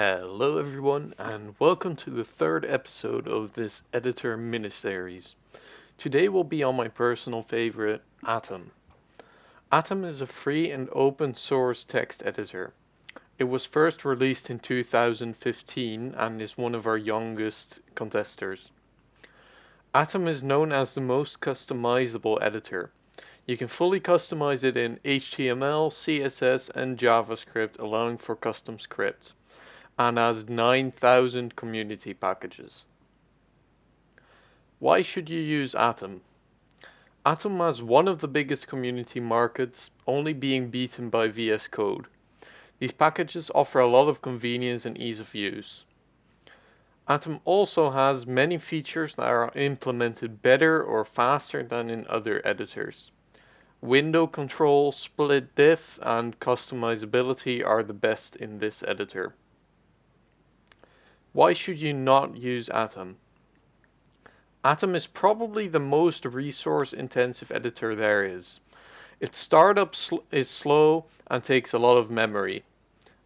Hello everyone and welcome to the third episode of this editor miniseries. Today will be on my personal favorite, Atom. Atom is a free and open source text editor. It was first released in 2015 and is one of our youngest contesters. Atom is known as the most customizable editor. You can fully customize it in HTML, CSS and JavaScript, allowing for custom scripts, and has 9,000 community packages. Why should you use Atom? Atom has one of the biggest community markets, only being beaten by VS Code. These packages offer a lot of convenience and ease of use. Atom also has many features that are implemented better or faster than in other editors. Window control, split diff, and customizability are the best in this editor. Why should you not use Atom? Atom is probably the most resource-intensive editor there is. Its startup is slow and takes a lot of memory.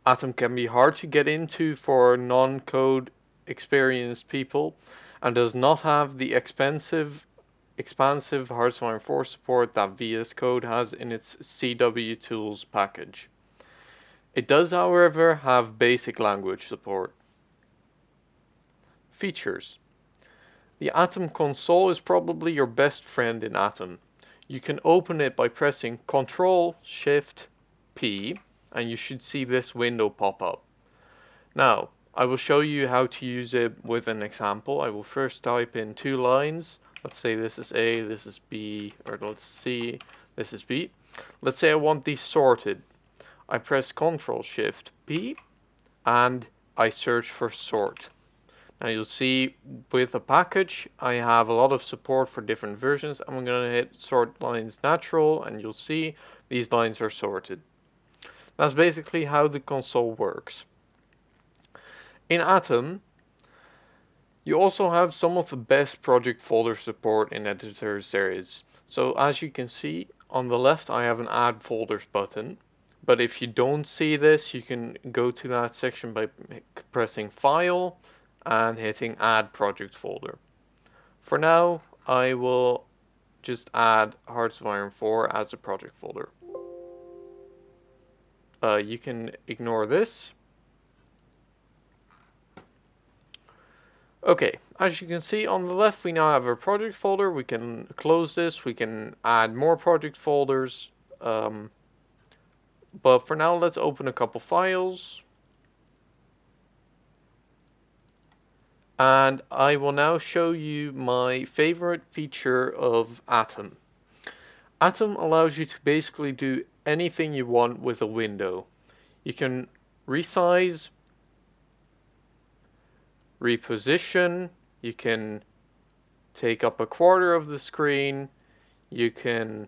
Atom can be hard to get into for non-code experienced people and does not have the expansive Hardware 4 support that VS Code has in its CW Tools package. It does, however, have basic language support. Features. The Atom console is probably your best friend in Atom. You can open it by pressing Ctrl Shift P and you should see this window pop up. Now, I will show you how to use it with an example. I will first type in 2 lines. Let's say this is A, this is B, or let's see, this is B. Let's say I want these sorted. I press Ctrl Shift P and I search for sort. Now you'll see with a package I have a lot of support for different versions. I'm going to hit sort lines natural and you'll see these lines are sorted. That's basically how the console works. In Atom you also have some of the best project folder support in editors there is. So as you can see on the left I have an add folders button. But if you don't see this, you can go to that section by pressing File and hitting Add Project Folder. For now, I will just add Hearts of Iron 4 as a project folder. You can ignore this. Okay, as you can see on the left, we now have a project folder. We can close this. We can add more project folders. But for now, let's open a couple files. And I will now show you my favorite feature of Atom. Atom allows you to basically do anything you want with a window. You can resize, reposition, you can take up a quarter of the screen, you can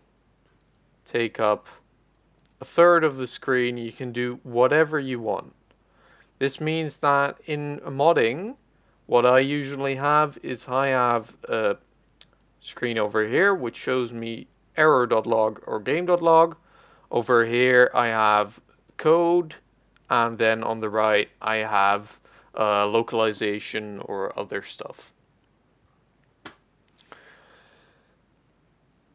take up a third of the screen, you can do whatever you want. This means that in modding, what I usually have is I have a screen over here which shows me error.log or game.log. Over here I have code, and then on the right I have localization or other stuff.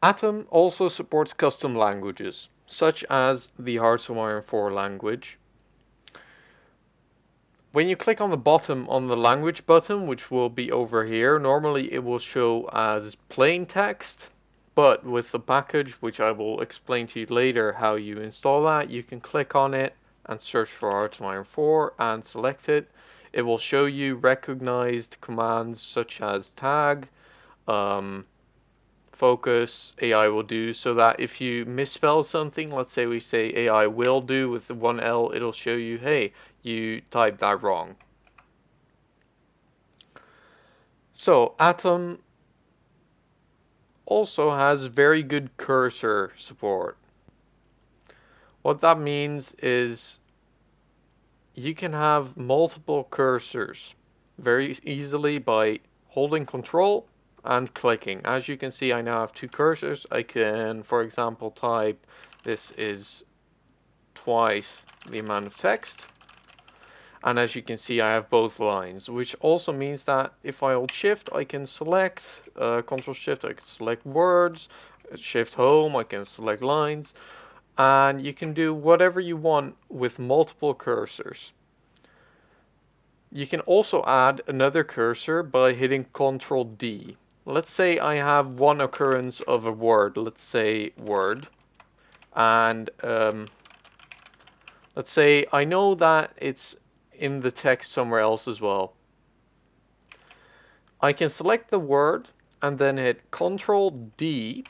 Atom also supports custom languages, such as the Hearts of Iron 4 language. When you click on the bottom on the language button, which will be over here, normally it will show as plain text, but with the package, which I will explain to you later how you install that, you can click on it and search for Hearts of Iron 4 and select it. It will show you recognized commands such as tag, focus, AI will do, so that if you misspell something, let's say we say AI will do with the one L, it'll show you, hey, you typed that wrong. So Atom also has very good cursor support. What that means is you can have multiple cursors very easily by holding Control and clicking. As you can see, I now have 2 cursors. I can, for example, type this is twice the amount of text, And as you can see, I have both lines, which also means that if I hold Shift, I can select, Ctrl Shift, I can select words, Shift Home, I can select lines, and you can do whatever you want with multiple cursors. You can also add another cursor by hitting Ctrl D. Let's say I have one occurrence of a word, let's say word, and let's say I know that it's in the text somewhere else as well. I can select the word and then hit Ctrl D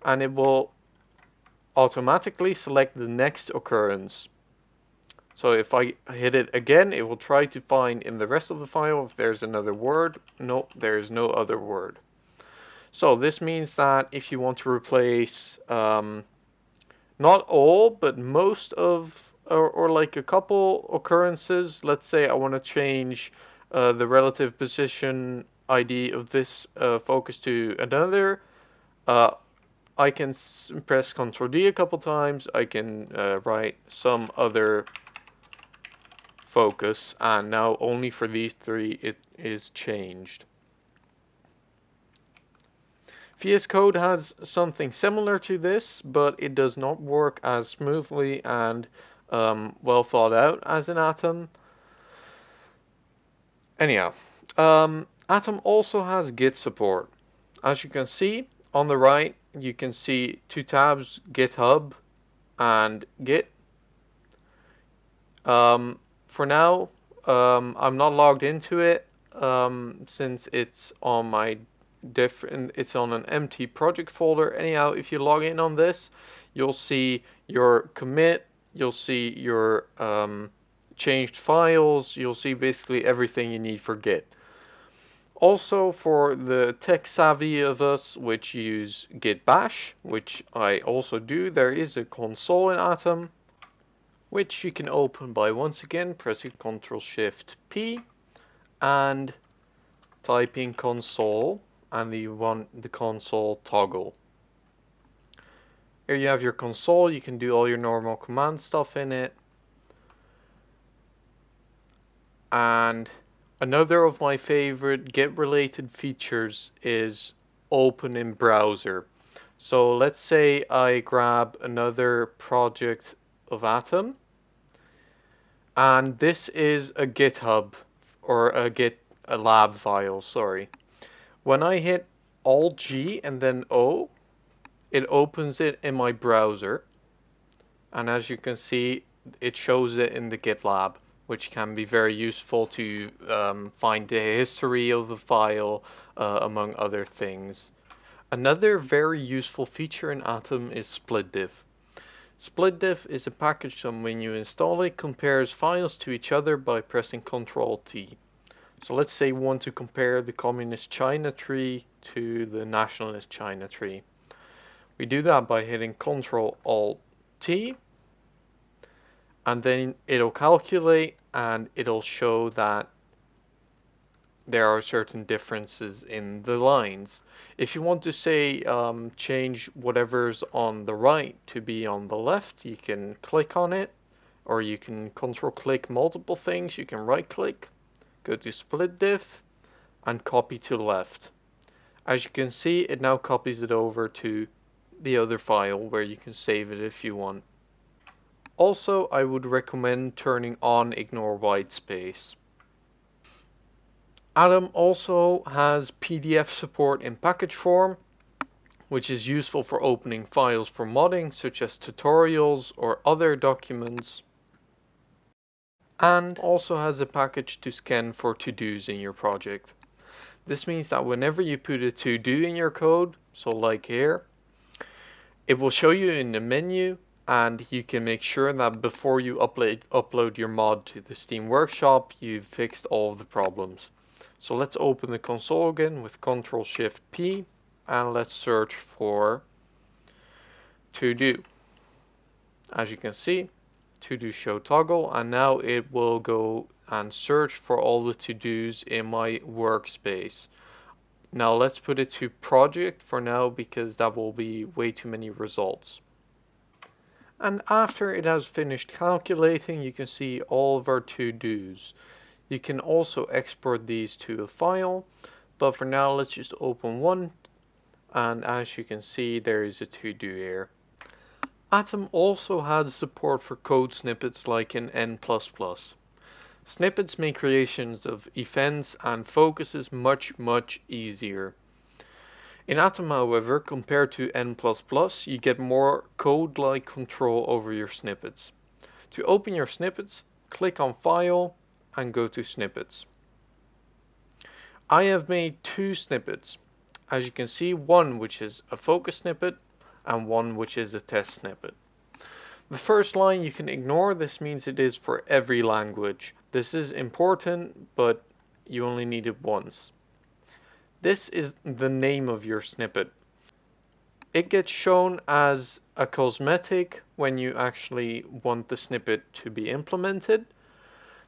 and it will automatically select the next occurrence. So if I hit it again, it will try to find in the rest of the file if there's another word. No, there is no other word. So this means that if you want to replace not all, but most of, or like a couple occurrences, let's say I want to change the relative position ID of this focus to another, I can press Ctrl D a couple times, I can write some other focus, and now only for these three it is changed. VS Code has something similar to this, but it does not work as smoothly and well thought out as in Atom. Anyhow, Atom also has Git support. As you can see on the right, you can see two tabs, GitHub and Git. For now, I'm not logged into it since it's on my it's on an empty project folder. Anyhow, if you log in on this, you'll see your commit, you'll see your changed files, you'll see basically everything you need for Git. Also, for the tech savvy of us which use Git Bash, which I also do, there is a console in Atom which you can open by once again pressing Ctrl Shift P and typing console and the console toggle. Here you have your console, you can do all your normal command stuff in it. And another of my favorite Git related features is open in browser. So let's say I grab another project of Atom, and this is a GitHub or a lab file, sorry. When I hit Alt G and then O, it opens it in my browser, and as you can see, it shows it in the GitLab, which can be very useful to find the history of the file, among other things. Another very useful feature in Atom is SplitDiff. SplitDiff is a package that when you install it compares files to each other by pressing Ctrl T. So let's say we want to compare the Communist China tree to the Nationalist China tree. We do that by hitting Ctrl Alt T, and then it'll calculate and it'll show that there are certain differences in the lines. If you want to say change whatever's on the right to be on the left, you can click on it, or you can control click multiple things. You can right click, go to split diff, and copy to left. As you can see, it now copies it over to the other file where you can save it if you want. Also, I would recommend turning on ignore white space. Atom also has PDF support in package form, which is useful for opening files for modding, such as tutorials or other documents, and also has a package to scan for to-dos in your project. This means that whenever you put a to-do in your code, so like here, it will show you in the menu, and you can make sure that before you upload your mod to the Steam Workshop, you've fixed all of the problems. So let's open the console again with Ctrl Shift P, and let's search for to do. As you can see, to do show toggle, and now it will go and search for all the to dos in my workspace. Now let's put it to project for now because that will be way too many results. And after it has finished calculating, you can see all of our to-dos. You can also export these to a file, but for now let's just open one, and as you can see there is a to-do here. Atom also has support for code snippets like in N++. Snippets make creations of events and focuses much easier. In Atom, however, compared to N++, you get more code-like control over your snippets. To open your snippets, click on File and go to Snippets. I have made two snippets. As you can see, one which is a focus snippet and one which is a test snippet. The first line you can ignore. This means it is for every language. This is important, but you only need it once. This is the name of your snippet. It gets shown as a cosmetic when you actually want the snippet to be implemented.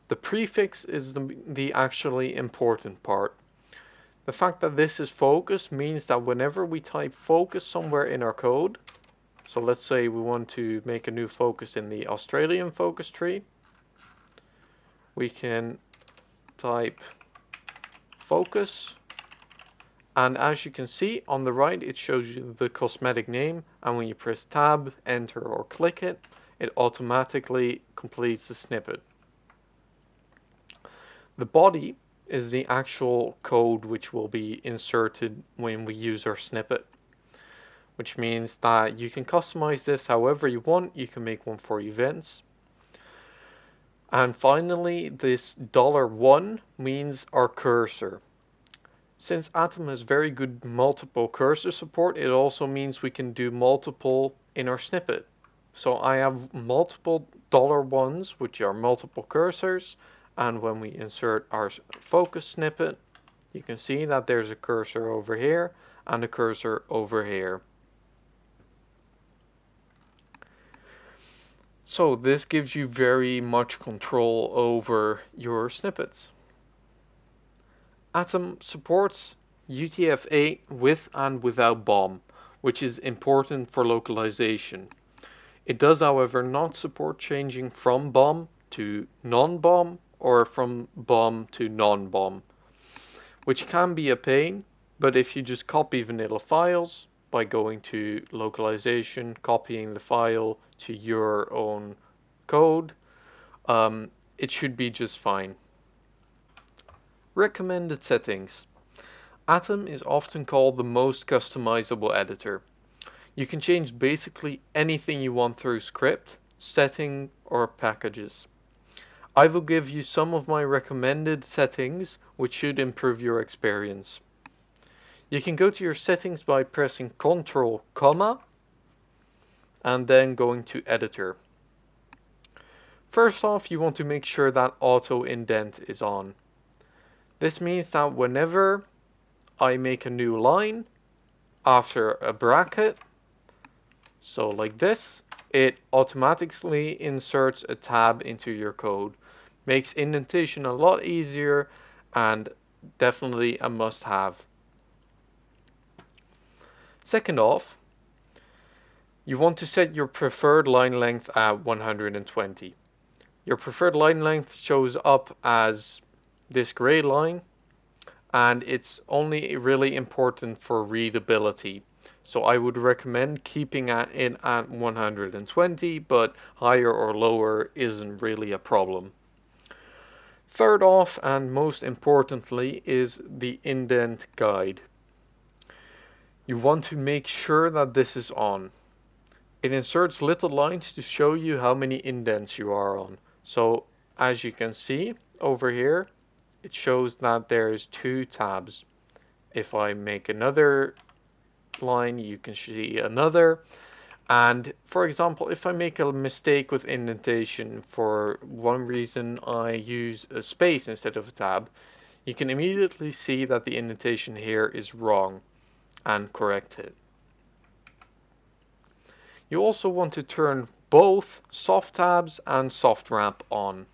The prefix is the actually important part. The fact that this is focus means that whenever we type focus somewhere in our code, so let's say we want to make a new focus in the Australian focus tree, we can type focus, and as you can see on the right it shows you the cosmetic name, and when you press tab, enter or click it, it automatically completes the snippet. The body is the actual code which will be inserted when we use our snippet, which means that you can customize this however you want. You can make one for events. And finally, this $1 means our cursor. Since Atom has very good multiple cursor support, it also means we can do multiple in our snippet. So I have multiple $1s, which are multiple cursors, and when we insert our focus snippet, you can see that there's a cursor over here and a cursor over here. So this gives you very much control over your snippets. Atom supports UTF-8 with and without BOM, which is important for localization. It does, however, not support changing from BOM to non-BOM or from BOM to non-BOM, which can be a pain, but if you just copy vanilla files by going to localization, copying the file to your own code, it should be just fine. Recommended settings. Atom is often called the most customizable editor. You can change basically anything you want through script, setting, or packages. I will give you some of my recommended settings which should improve your experience. You can go to your settings by pressing Ctrl, and then going to Editor. First off, you want to make sure that auto indent is on. This means that whenever I make a new line after a bracket, so like this, it automatically inserts a tab into your code. Makes indentation a lot easier and definitely a must-have. Second off, you want to set your preferred line length at 120. Your preferred line length shows up as this gray line, and it's only really important for readability. So I would recommend keeping it at 120, but higher or lower isn't really a problem. Third off, and most importantly, is the indent guide. You want to make sure that this is on. It inserts little lines to show you how many indents you are on. So as you can see over here, it shows that there's 2 tabs. If I make another line, you can see another. And for example, if I make a mistake with indentation, for one reason I use a space instead of a tab, you can immediately see that the indentation here is wrong and correct it. You also want to turn both soft tabs and soft wrap on.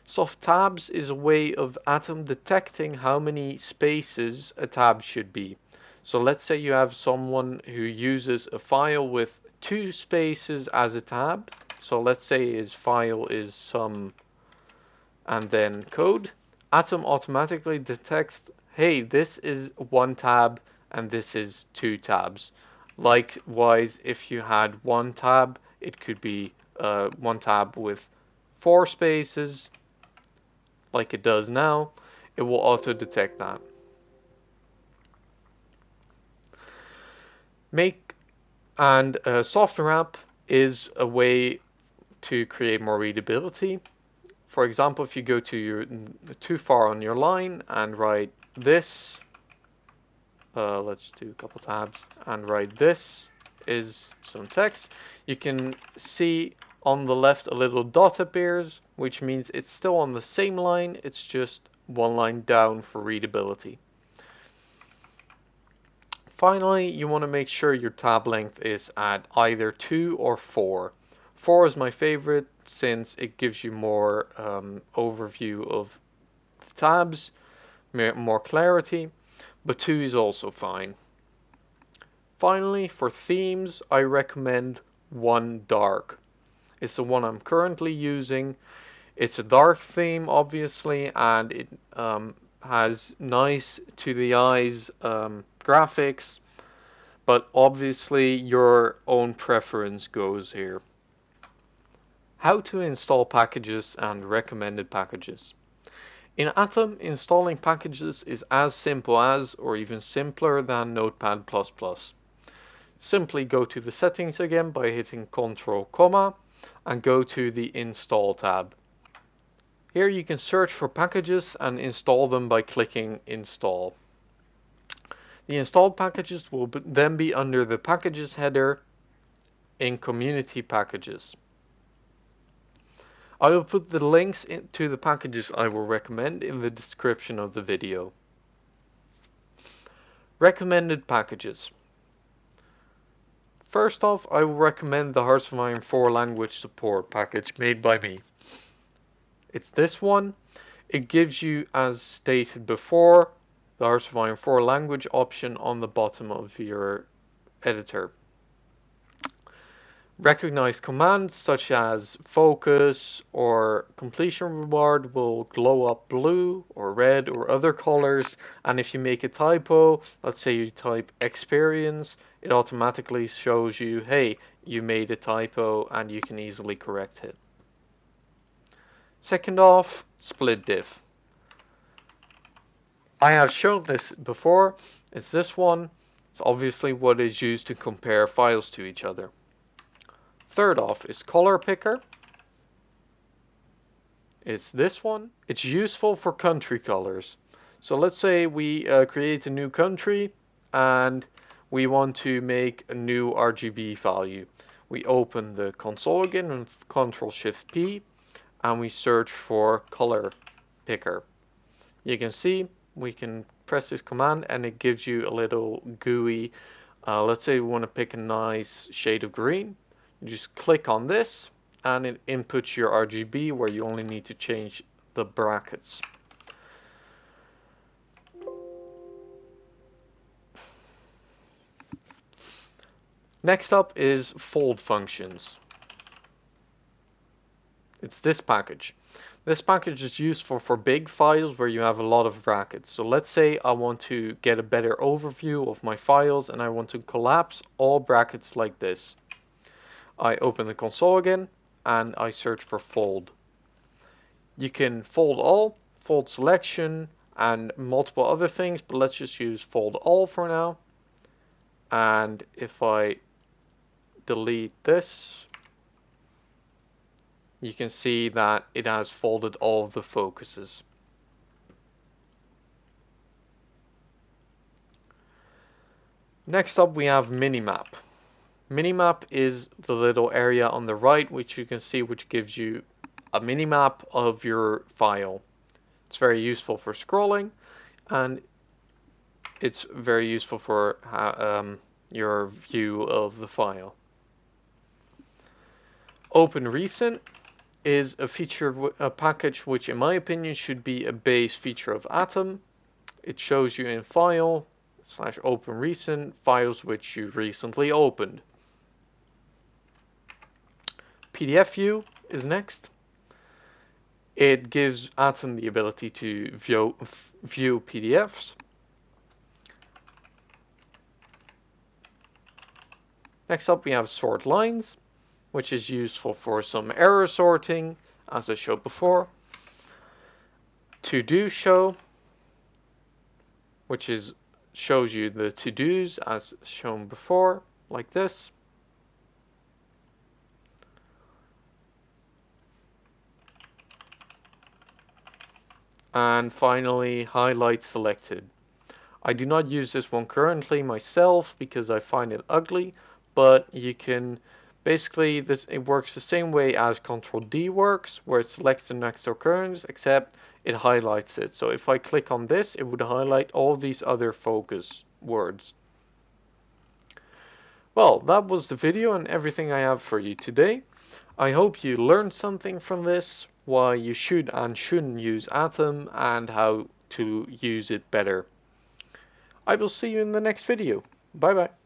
Soft tabs is a way of Atom detecting how many spaces a tab should be. So let's say you have someone who uses a file with two spaces as a tab. So let's say his file is some and then code. Atom automatically detects, hey, this is one tab and this is two tabs. Likewise, if you had one tab, it could be one tab with four spaces, like it does now. It will auto detect that. Make and software app is a way to create more readability. For example, if you go to your too far on your line and write this, let's do a couple tabs and write this is some text, you can see on the left a little dot appears, which means it's still on the same line, it's just one line down for readability. Finally, you want to make sure your tab length is at either 2 or 4. 4 is my favorite since it gives you more overview of the tabs, more clarity, but 2 is also fine. Finally, for themes, I recommend one dark. It's the one I'm currently using. It's a dark theme, obviously, and it has nice to the eyes graphics, but obviously your own preference goes here. How to install packages and recommended packages. In Atom, installing packages is as simple as, or even simpler than Notepad++. Simply go to the settings again by hitting Ctrl, and go to the Install tab. Here you can search for packages and install them by clicking Install. The installed packages will then be under the Packages header in Community Packages. I will put the links to the packages I will recommend in the description of the video. Recommended packages. First off, I will recommend the Hearts of Iron 4 language support package made by me. It's this one. It gives you, as stated before, the Hearts of Iron 4 language option on the bottom of your editor. Recognized commands such as focus or completion reward will glow up blue or red or other colors, and if you make a typo, let's say you type experience, it automatically shows you, hey, you made a typo and you can easily correct it. Second off, split diff. I have shown this before. It's this one. It's obviously what is used to compare files to each other. Third off is color picker. It's this one. It's useful for country colors. So let's say we create a new country and we want to make a new RGB value. We open the console again and Ctrl Shift P and we search for color picker. You can see we can press this command and it gives you a little GUI. Let's say we want to pick a nice shade of green. You just click on this and it inputs your RGB where you only need to change the brackets. Next up is fold functions. It's this package. This package is useful for big files where you have a lot of brackets. So let's say I want to get a better overview of my files and I want to collapse all brackets like this. I open the console again and I search for fold. You can fold all, fold selection, and multiple other things, but let's just use fold all for now. And if I delete this, you can see that it has folded all of the focuses. Next up we have minimap. Minimap is the little area on the right which you can see which gives you a minimap of your file. It's very useful for scrolling and it's very useful for your view of the file. Open recent is a feature, a package which in my opinion should be a base feature of Atom. It shows you in file /open recent files which you recently opened. PDF view is next. It gives Atom the ability to view PDFs. Next up we have sort lines, which is useful for some error sorting, as I showed before. To-do show, which shows you the to-dos as shown before, like this. And finally, highlight selected. I do not use this one currently myself because I find it ugly, but you can basically, it works the same way as Ctrl D works, where it selects the next occurrence, except it highlights it. So if I click on this, it would highlight all these other focus words. Well, that was the video and everything I have for you today. I hope you learned something from this, why you should and shouldn't use Atom, and how to use it better. I will see you in the next video. Bye bye.